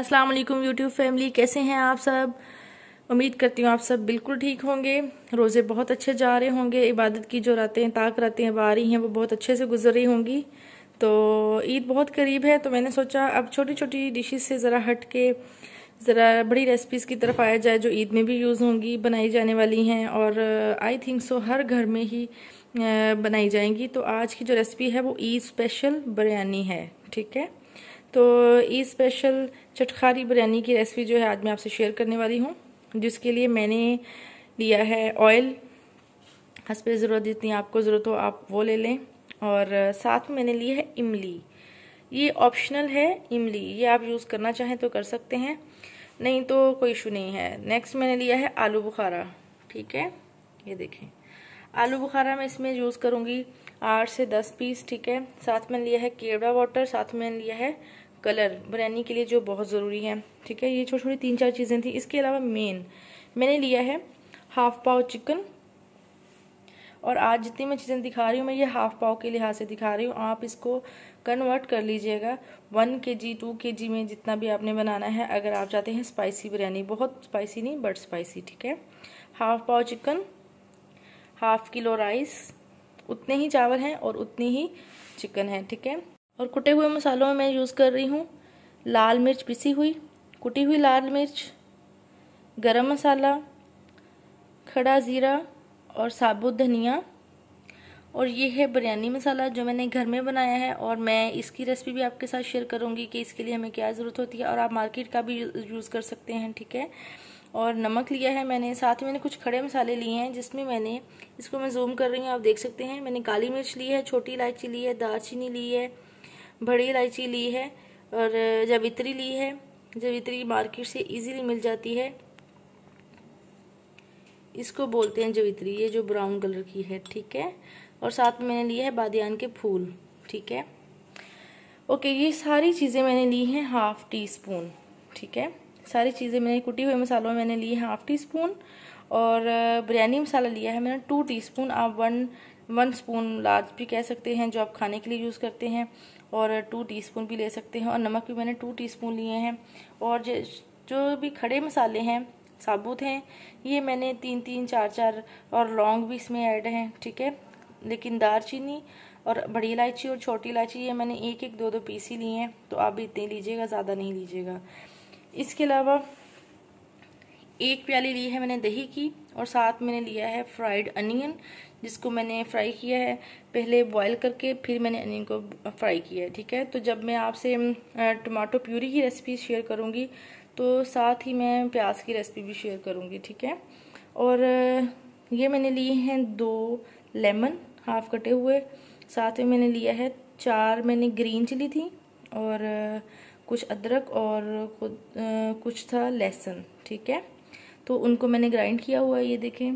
अस्सलाम वालेकुम YouTube family, कैसे हैं आप सब। उम्मीद करती हूँ आप सब बिल्कुल ठीक होंगे। रोज़े बहुत अच्छे जा रहे होंगे। इबादत की जो रातें ताक रातें अब आ रही हैं वो बहुत अच्छे से गुजर रही होंगी। तो ईद बहुत करीब है, तो मैंने सोचा अब छोटी छोटी डिशेस से ज़रा हट के ज़रा बड़ी रेसिपीज़ की तरफ आया जाए जो ईद में भी यूज़ होंगी, बनाई जाने वाली हैं और आई थिंक सो हर घर में ही बनाई जाएंगी। तो आज की जो रेसिपी है वो ईद स्पेशल बिरयानी है। ठीक है, तो ईद स्पेशल चटखारी बिरयानी की रेसिपी जो है आज मैं आपसे शेयर करने वाली हूँ, जिसके लिए मैंने लिया है ऑयल। हस्बे ज़रूरत जितनी आपको ज़रूरत हो आप वो ले लें, और साथ में मैंने लिया है इमली। ये ऑप्शनल है इमली, ये आप यूज़ करना चाहें तो कर सकते हैं, नहीं तो कोई इशू नहीं है। नेक्स्ट मैंने लिया है आलू बुखारा। ठीक है, ये देखें आलू बुखारा मैं इसमें यूज़ करूँगी 8 से 10 पीस। ठीक है, साथ में लिया है केवड़ा वाटर, साथ में लिया है कलर बिरयानी के लिए जो बहुत ज़रूरी है। ठीक है, ये छोटी छोटी 3-4 चीज़ें थी। इसके अलावा मैंने लिया है हाफ पाव चिकन, और आज जितनी मैं चीज़ें दिखा रही हूँ मैं ये हाफ पाव के लिहाज से दिखा रही हूँ। आप इसको कन्वर्ट कर लीजिएगा 1 kg 2 kg में, जितना भी आपने बनाना है। अगर आप चाहते हैं स्पाइसी बिरयानी, बहुत स्पाइसी नहीं बट स्पाइसी। ठीक है, हाफ पाव चिकन, ½ किलो राइस, उतने ही चावल हैं और उतनी ही चिकन है। ठीक है, और कुटे हुए मसालों में मैं यूज़ कर रही हूँ लाल मिर्च पिसी हुई, कुटी हुई लाल मिर्च, गरम मसाला, खड़ा ज़ीरा और साबुत धनिया, और ये है बिरयानी मसाला जो मैंने घर में बनाया है। और मैं इसकी रेसिपी भी आपके साथ शेयर करूँगी कि इसके लिए हमें क्या ज़रूरत होती है, और आप मार्केट का भी यूज़ कर सकते हैं। ठीक है, और नमक लिया है मैंने, साथ में मैंने कुछ खड़े मसाले लिए हैं जिसमें मैंने, इसको मैं जूम कर रही हूँ आप देख सकते हैं, मैंने काली मिर्च ली है, छोटी इलायची ली है, दालचीनी ली है, बड़ी इलायची ली है, और जावित्री ली है। जावित्री मार्केट से इजीली मिल जाती है, इसको बोलते हैं जावित्री, ये जो ब्राउन कलर की है। ठीक है, और साथ में मैंने लिया है बादियान के फूल। ठीक है, ओके, ये सारी चीज़ें मैंने ली हैं ½ टीस्पून। ठीक है, सारी चीज़ें मैंने कुटी हुए मसालों में मैंने ली है ½ टीस्पून, और बिरयानी मसाला लिया है मैंने 2 टीस्पून। आप 1 स्पून लार्ज भी कह सकते हैं जो आप खाने के लिए यूज़ करते हैं, और 2 टीस्पून भी ले सकते हैं, और नमक भी मैंने 2 टीस्पून लिए हैं। और जो भी खड़े मसाले हैं साबुत हैं, ये मैंने 3-3 4-4, और लौंग भी इसमें ऐड हैं। ठीक है, लेकिन दालचीनी और बड़ी इलायची और छोटी इलायची ये मैंने 1-1 2-2 पीस ही लिए हैं, तो आप भी इतने लीजिएगा, ज़्यादा नहीं लीजिएगा। इसके अलावा 1 प्याली ली है मैंने दही की, और साथ मैंने लिया है फ्राइड अनियन, जिसको मैंने फ्राई किया है पहले बॉईल करके, फिर मैंने अनियन को फ्राई किया है। ठीक है, तो जब मैं आपसे टमाटो प्यूरी की रेसिपी शेयर करूँगी तो साथ ही मैं प्याज की रेसिपी भी शेयर करूँगी। ठीक है, और ये मैंने लिए हैं 2 लेमन हाफ कटे हुए, साथ में मैंने लिया है 4 मैंने ग्रीन चिली थी, और कुछ अदरक, और कुछ था लहसुन। ठीक है, तो उनको मैंने ग्राइंड किया हुआ है, ये देखें।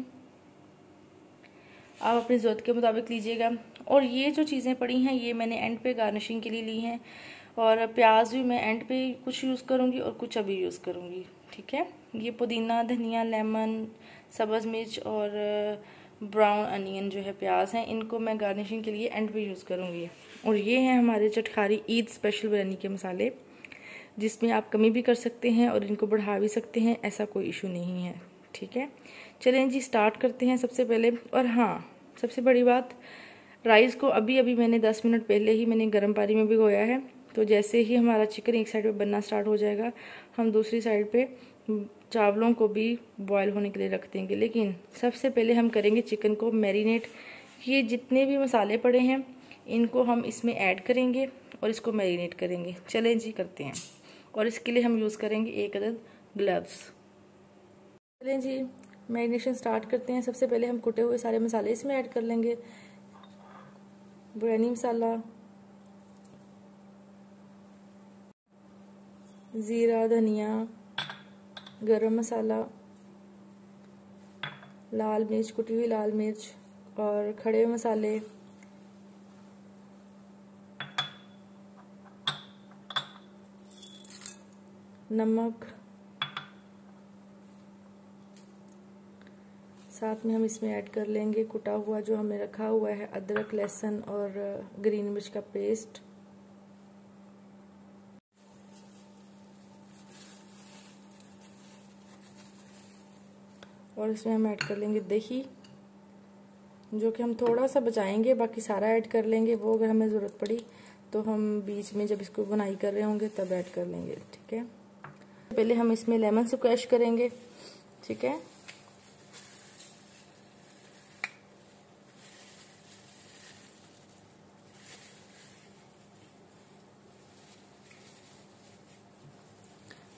आप अपनी ज़रूरत के मुताबिक लीजिएगा। और ये जो चीज़ें पड़ी हैं ये मैंने एंड पे गार्निशिंग के लिए ली हैं, और प्याज भी मैं एंड पे कुछ यूज़ करूँगी और कुछ अभी यूज़ करूँगी। ठीक है, ये पुदीना, धनिया, लेमन, सब्ज़ मिर्च और ब्राउन अनियन जो है प्याज हैं, इनको मैं गार्निशिंग के लिए एंड पे यूज़ करूँगी। और ये हैं हमारे चटखारी ईद स्पेशल बिरयानी के मसाले, जिसमें आप कमी भी कर सकते हैं और इनको बढ़ा भी सकते हैं, ऐसा कोई इशू नहीं है। ठीक है, चलें जी स्टार्ट करते हैं सबसे पहले। और हाँ, सबसे बड़ी बात, राइस को अभी अभी मैंने 10 मिनट पहले ही मैंने गर्म पानी में भिगोया है। तो जैसे ही हमारा चिकन एक साइड पे बनना स्टार्ट हो जाएगा, हम दूसरी साइड पे चावलों को भी बॉयल होने के लिए रख देंगे। लेकिन सबसे पहले हम करेंगे चिकन को मैरिनेट। ये जितने भी मसाले पड़े हैं इनको हम इसमें ऐड करेंगे और इसको मैरिनेट करेंगे। चलें जी करते हैं, और इसके लिए हम यूज़ करेंगे 1 अदद ग्लव्स। चलें जी मैरिनेशन स्टार्ट करते हैं। सबसे पहले हम कुटे हुए सारे मसाले इसमें ऐड कर लेंगे। बिरयानी मसाला, ज़ीरा, धनिया, गरम मसाला, लाल मिर्च, कुटी हुई लाल मिर्च, और खड़े मसाले, नमक, साथ में हम इसमें ऐड कर लेंगे कुटा हुआ जो हमने रखा हुआ है अदरक, लहसुन और ग्रीन मिर्च का पेस्ट। और इसमें हम ऐड कर लेंगे दही, जो कि हम थोड़ा सा बचाएंगे, बाकी सारा ऐड कर लेंगे। वो अगर हमें ज़रूरत पड़ी तो हम बीच में जब इसको बुनाई कर रहे होंगे तब ऐड कर लेंगे, ठीक है। पहले हम इसमें लेमन स्क्वैश करेंगे, ठीक है।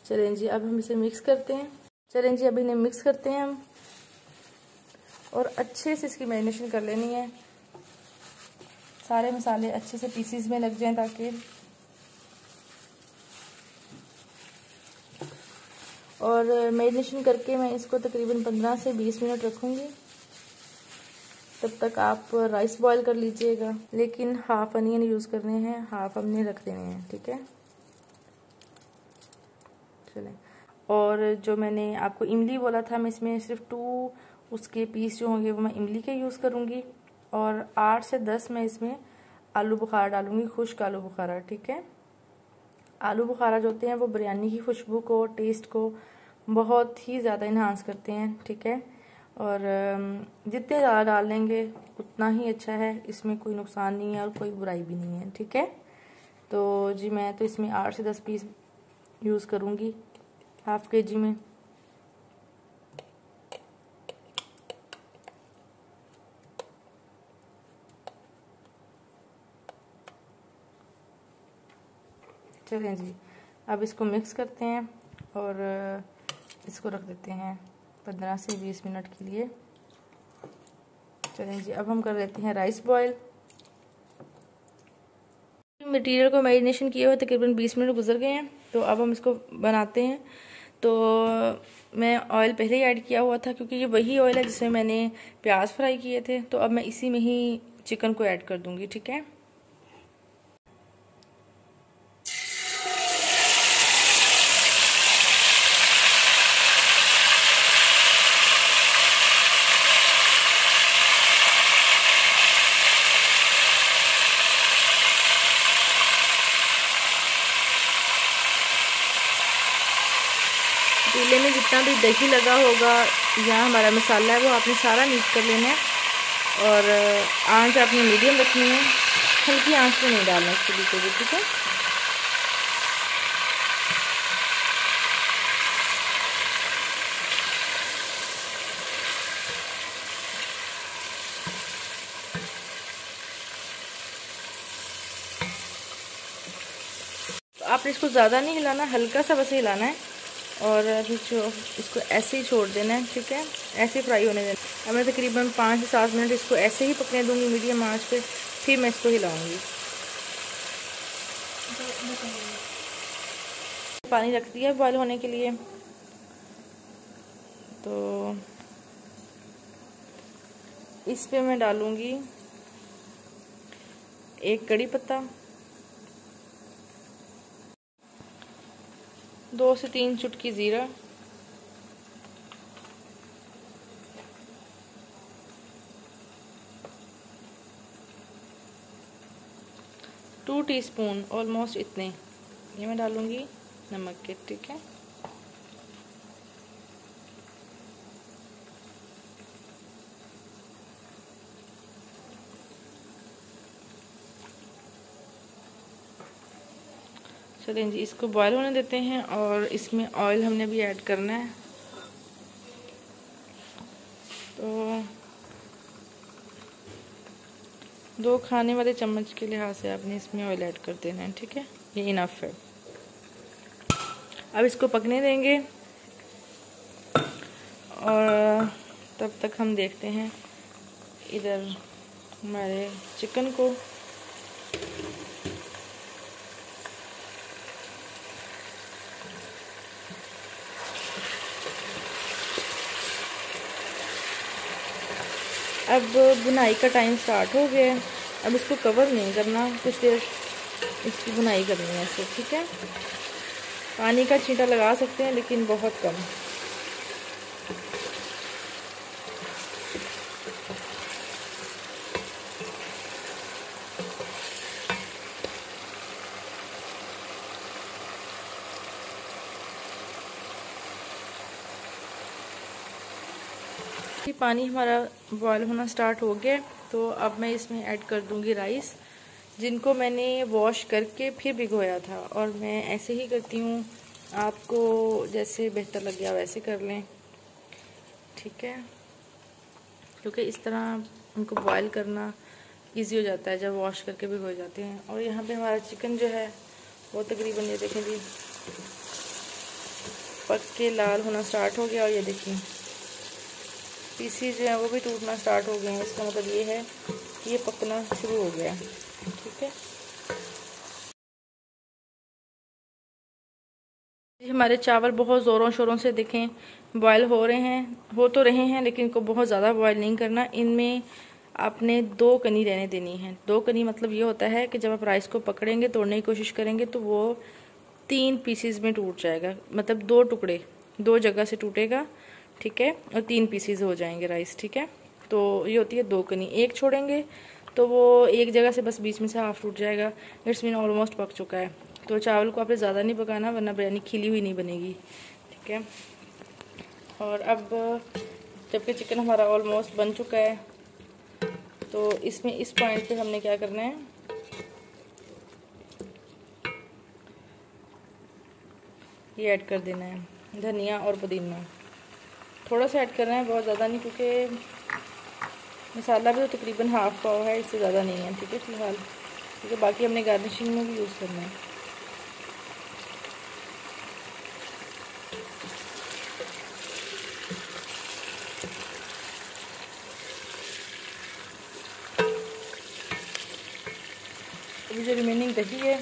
चलें जी, अब हम इसे मिक्स करते हैं। चलें जी, अब इन्हें मिक्स करते हैं हम, और अच्छे से इसकी मैरिनेशन कर लेनी है। सारे मसाले अच्छे से पीसीज में लग जाएं, ताकि और मैरिनेशन करके मैं इसको तकरीबन 15 से 20 मिनट रखूँगी। तब तक आप राइस बॉईल कर लीजिएगा, लेकिन हाफ अनियन यूज़ करने हैं, हाफ हमने रख देने हैं, ठीक है। चलें, और जो मैंने आपको इमली बोला था, मैं इसमें सिर्फ 2 उसके पीस जो होंगे वो मैं इमली के यूज़ करूँगी, और 8 से 10 मैं इसमें आलू बुखारा डालूँगी, खुश्क आलू बुखारा, ठीक है। आलू बुखारा जो होते हैं वो बिरयानी की खुशबू को, टेस्ट को बहुत ही ज़्यादा इन्हांस करते हैं, ठीक है। और जितने ज़्यादा डाल लेंगे उतना ही अच्छा है, इसमें कोई नुकसान नहीं है और कोई बुराई भी नहीं है, ठीक है। तो जी मैं तो इसमें 8 से 10 पीस यूज़ करूँगी हाफ kg में। चलें जी, अब इसको मिक्स करते हैं और इसको रख देते हैं 15 से 20 मिनट के लिए। चलें जी, अब हम कर लेते हैं राइस बॉईल। मटेरियल को मैरिनेशन किए हुए तकरीबन 20 मिनट गुजर गए हैं, तो अब हम इसको बनाते हैं। तो मैं ऑयल पहले ही ऐड किया हुआ था, क्योंकि ये वही ऑयल है जिसमें मैंने प्याज फ्राई किए थे। तो अब मैं इसी में ही चिकन को ऐड कर दूंगी, ठीक है। पतीले में जितना भी दही लगा होगा या हमारा मसाला है वो आपने सारा मिक्स कर लेना है, और आंच आपने मीडियम रखनी है, हल्की आंच पे नहीं डालना इसको बिल्कुल भी, ठीक है। तो आपने इसको ज़्यादा नहीं हिलाना, हल्का सा बस हिलाना है, और अभी जो इसको ऐसे ही छोड़ देना है, ठीक है। ऐसे ही फ्राई होने देना। अब मैं तकरीबन 5 से 7 मिनट इसको ऐसे ही पकने दूंगी मीडियम आंच पे, फिर मैं इसको हिलाऊंगी। पानी रख दिया बॉयल होने के लिए, तो इस पे मैं डालूंगी 1 कड़ी पत्ता, 2 से 3 चुटकी ज़ीरा, 2 टीस्पून ऑलमोस्ट इतने ये मैं डालूंगी नमक के, ठीक है। चलें जी, इसको बॉयल होने देते हैं, और इसमें ऑयल हमने भी ऐड करना है। तो 2 खाने वाले चम्मच के लिहाज से आपने इसमें ऑयल ऐड कर देना है, ठीक है। ये इनफ है। अब इसको पकने देंगे, और तब तक हम देखते हैं इधर हमारे चिकन को। अब बुनाई का टाइम स्टार्ट हो गया है। अब इसको कवर नहीं करना, कुछ देर इसकी बुनाई करनी है सिर्फ, ठीक है। पानी का छींटा लगा सकते हैं, लेकिन बहुत कम। पानी हमारा बॉयल होना स्टार्ट हो गया, तो अब मैं इसमें ऐड कर दूंगी राइस, जिनको मैंने वॉश करके फिर भिगोया था। और मैं ऐसे ही करती हूँ, आपको जैसे बेहतर लग गया वैसे कर लें, ठीक है। क्योंकि इस तरह उनको बॉयल करना इजी हो जाता है जब वॉश करके भिगो जाते हैं। और यहाँ पे हमारा चिकन जो है वो तकरीबन ये देखें जी पक के लाल होना स्टार्ट हो गया। और ये देखिए पीसीज जो है वो भी टूटना स्टार्ट हो गए हैं। इसका मतलब ये है कि ये पकना शुरू हो गया, ठीक है। हमारे चावल बहुत ज़ोरों शोरों से देखें बॉयल हो तो रहे हैं, लेकिन इनको बहुत ज़्यादा बॉयल नहीं करना। इनमें आपने 2 कनी रहने देनी है। 2 कनी मतलब ये होता है कि जब आप राइस को पकड़ेंगे, तोड़ने की कोशिश करेंगे, तो वो 3 पीसीज में टूट जाएगा। मतलब 2 टुकड़े 2 जगह से टूटेगा, ठीक है, और 3 पीसीज हो जाएंगे राइस, ठीक है। तो ये होती है 2 कनी। एक छोड़ेंगे तो वो एक जगह से बस बीच में से हाफ टूट जाएगा। इट्स मीन ऑलमोस्ट पक चुका है। तो चावल को आपने ज़्यादा नहीं पकाना, वरना बिरयानी खिली हुई नहीं बनेगी, ठीक है। और अब जबकि चिकन हमारा ऑलमोस्ट बन चुका है, तो इसमें इस पॉइंट पे हमने क्या करना है, ये ऐड कर देना है धनिया और पुदीना। थोड़ा सा ऐड करना है, बहुत ज़्यादा नहीं, क्योंकि मसाला भी तो तकरीबन हाफ पाव है, इससे ज़्यादा नहीं है, ठीक है फ़िलहाल, क्योंकि बाकी हमने गार्निशिंग में भी यूज़ करना है। अभी जो रिमेनिंग दही है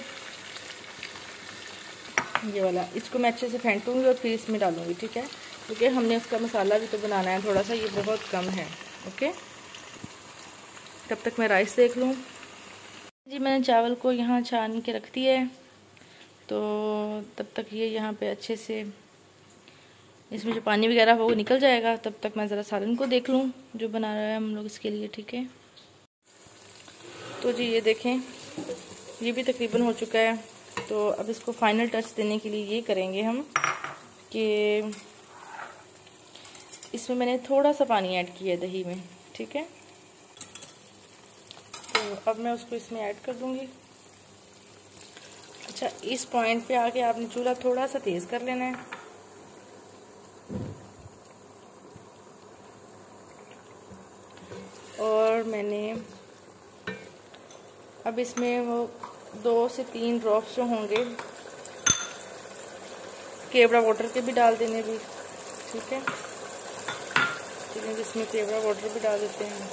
ये वाला, इसको मैं अच्छे से फेंटूंगी और फिर इसमें डालूंगी, ठीक है, क्योंकि हमने उसका मसाला भी तो बनाना है थोड़ा सा, ये बहुत कम है, ओके। तब तक मैं राइस देख लूँ जी। मैंने चावल को यहाँ छान के रख दिया है, तो तब तक ये यहाँ पे अच्छे से इसमें जो पानी वगैरह हो वो निकल जाएगा। तब तक मैं ज़रा सालन को देख लूँ जो बना रहा है हम लोग इसके लिए, ठीक है। तो जी ये देखें ये भी तकरीबन हो चुका है। तो अब इसको फाइनल टच देने के लिए ये करेंगे हम कि इसमें मैंने थोड़ा सा पानी ऐड किया है दही में, ठीक है। तो अब मैं उसको इसमें ऐड कर दूंगी। अच्छा, इस पॉइंट पे आके आपने चूल्हा थोड़ा सा तेज़ कर लेना है। और मैंने अब इसमें वो 2 से 3 ड्रॉप्स जो होंगे केवड़ा वाटर के भी डाल देने भी, ठीक है। इसमें केवड़ा वाटर भी डाल देते हैं।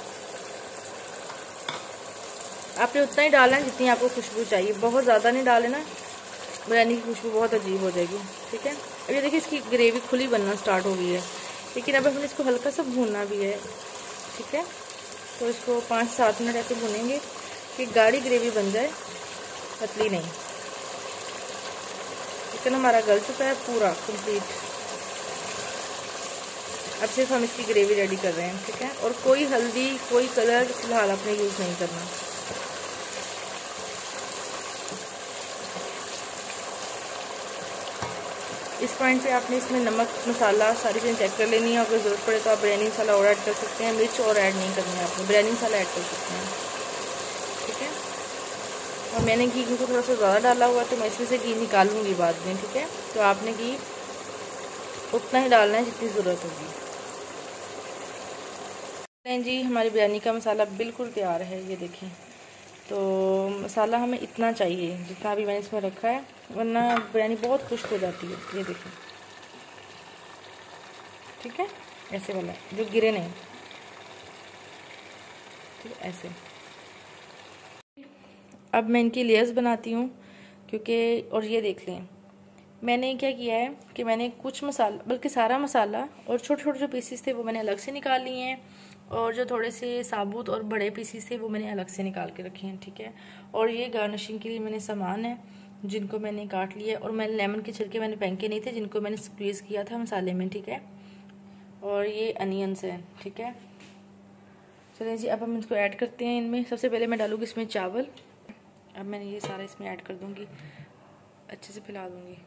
आपने उतना ही डालना है जितनी आपको खुशबू चाहिए, बहुत ज़्यादा नहीं डाले ना, बिरयानी की खुशबू बहुत अजीब हो जाएगी, ठीक है। अब ये देखिए इसकी ग्रेवी खुली बनना स्टार्ट हो गई है, लेकिन अब हमने इसको हल्का सा भूनना भी है, ठीक है। तो इसको 5-7 मिनट ऐसे भूनेंगे कि गाढ़ी ग्रेवी बन जाए, पतली नहीं। चिकन हमारा गल चुका है पूरा कंप्लीट। अब सिर्फ हम इसकी ग्रेवी रेडी कर रहे हैं, ठीक है। और कोई हल्दी कोई कलर फिलहाल आपने यूज़ नहीं करना। इस पॉइंट पे आपने इसमें नमक मसाला सारी चीज़ें चेक कर लेनी है। अगर ज़रूरत पड़े तो आप बिरयानी मसाला और ऐड कर सकते हैं, मिर्च और ऐड नहीं करनी है आपने, बिरयानी मसाला ऐड कर सकते हैं, ठीक है। और मैंने घी को थोड़ा सा ज़्यादा डाला हुआ तो मैं इसमें से घी निकालूंगी बाद में, ठीक है। तो आपने घी उतना ही डालना है जितनी ज़रूरत होगी। जी हमारी बिरयानी का मसाला बिल्कुल तैयार है, ये देखें। तो मसाला हमें इतना चाहिए जितना भी मैंने इसमें रखा है, वरना बिरयानी बहुत खुश्क हो जाती है। ये देखें, ठीक है, ऐसे वाला जो गिरे नहीं, ठीक है, ऐसे। अब मैं इनकी लेयर्स बनाती हूँ, क्योंकि और ये देख लें मैंने क्या किया है कि मैंने कुछ मसाला, बल्कि सारा मसाला और छोटे छोटे जो पीसीस थे वो मैंने अलग से निकाल लिए हैं, और जो थोड़े से साबुत और बड़े पीसीस थे वो मैंने अलग से निकाल के रखे हैं, ठीक है। और ये गार्निशिंग के लिए मैंने सामान है जिनको मैंने काट लिया, और मैंने लेमन के छिलके मैंने फेंके नहीं थे, जिनको मैंने स्क्वीज़ किया था मसाले में, ठीक है। और ये अनियंस हैं, ठीक है। चलिए जी अब हम इसको ऐड करते हैं। इनमें सबसे पहले मैं डालूँगी इसमें चावल। अब मैंने ये सारा इसमें ऐड कर दूँगी, अच्छे से फैला दूँगी।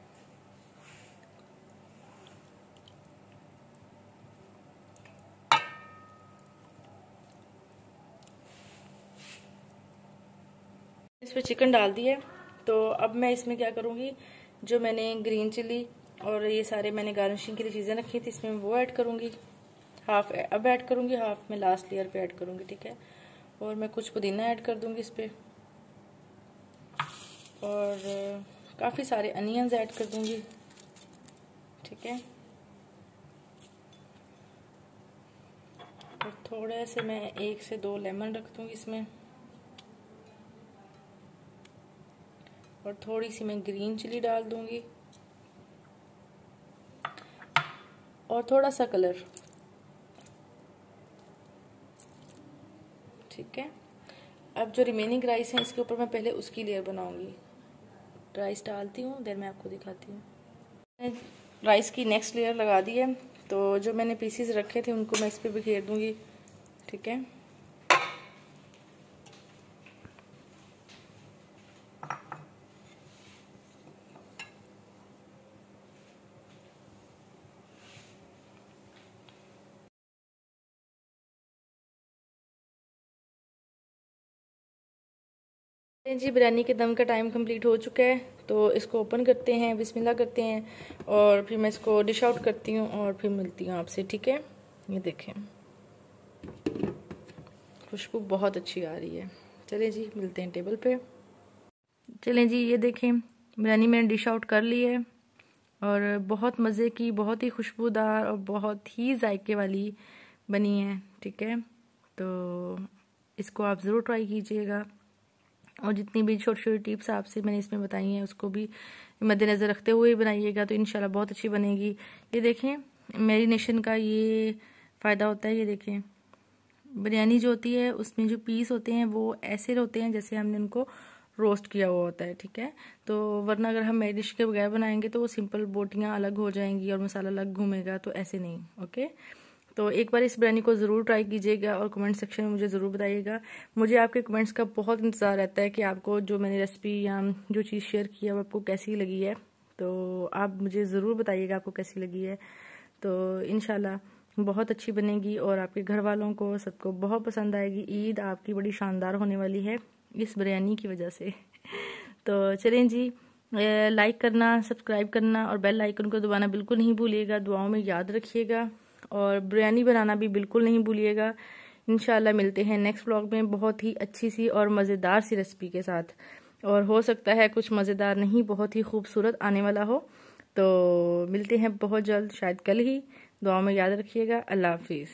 इस पर चिकन डाल दिया। तो अब मैं इसमें क्या करूँगी, जो मैंने ग्रीन चिली और ये सारे मैंने गार्निशिंग के लिए चीज़ें रखी थी इसमें वो ऐड करूँगी। हाफ अब ऐड करूँगी, हाफ में लास्ट लेयर पे ऐड करूँगी, ठीक है। और मैं कुछ पुदीना ऐड कर दूँगी इस पर, और काफ़ी सारे अनियंस ऐड कर दूँगी, ठीक है। और थोड़े से मैं 1 से 2 लेमन रख दूँगी इसमें, और थोड़ी सी मैं ग्रीन चिली डाल दूँगी, और थोड़ा सा कलर, ठीक है। अब जो रिमेनिंग राइस है इसके ऊपर मैं पहले उसकी लेयर बनाऊंगी। राइस डालती हूँ, देन मैं आपको दिखाती हूँ। राइस की नेक्स्ट लेयर लगा दी है। तो जो मैंने पीसीज रखे थे उनको मैं इस पर बिखेर दूंगी, ठीक है। जी बिरयानी के दम का टाइम कंप्लीट हो चुका है, तो इसको ओपन करते हैं, बिस्मिल्लाह करते हैं, और फिर मैं इसको डिश आउट करती हूँ और फिर मिलती हूँ आपसे, ठीक है। ये देखें खुशबू बहुत अच्छी आ रही है। चलें जी मिलते हैं टेबल पे। चलें जी, ये देखें बिरयानी मैंने डिश आउट कर ली है, और बहुत मज़े की, बहुत ही खुशबूदार और बहुत ही जायके वाली बनी है, ठीक है। तो इसको आप ज़रूर ट्राई कीजिएगा, और जितनी भी छोटी छोटी टिप्स आपसे मैंने इसमें बताई हैं उसको भी मद्देनज़र रखते हुए बनाइएगा, तो इंशाल्लाह बहुत अच्छी बनेगी। ये देखें मैरिनेशन का ये फ़ायदा होता है। ये देखें बिरयानी जो होती है उसमें जो पीस होते हैं वो ऐसे होते हैं जैसे हमने उनको रोस्ट किया हुआ होता है, ठीक है। तो वरना अगर हम मैरिनेशन के बगैर बनाएंगे तो वो सिंपल बोटियाँ अलग हो जाएंगी और मसाला अलग घूमेगा, तो ऐसे नहीं, ओके। तो एक बार इस बिरयानी को ज़रूर ट्राई कीजिएगा और कमेंट सेक्शन में मुझे ज़रूर बताइएगा। मुझे आपके कमेंट्स का बहुत इंतज़ार रहता है कि आपको जो मैंने रेसिपी या जो चीज़ शेयर की है वो आपको कैसी लगी है। तो आप मुझे ज़रूर बताइएगा आपको कैसी लगी है। तो इंशाल्लाह बहुत अच्छी बनेगी और आपके घर वालों को सबको बहुत पसंद आएगी। ईद आपकी बड़ी शानदार होने वाली है इस बिरयानी की वजह से। तो चलें जी, लाइक करना, सब्सक्राइब करना और बेल आइकन को दबाना बिल्कुल नहीं भूलिएगा। दुआओं में याद रखिएगा, और बिरयानी बनाना भी बिल्कुल नहीं भूलिएगा। इंशाल्लाह मिलते हैं नेक्स्ट व्लॉग में बहुत ही अच्छी सी और मज़ेदार सी रेसिपी के साथ, और हो सकता है कुछ मज़ेदार नहीं, बहुत ही खूबसूरत आने वाला हो। तो मिलते हैं बहुत जल्द, शायद कल ही। दुआओं में याद रखिएगा। अल्लाह हाफिज़।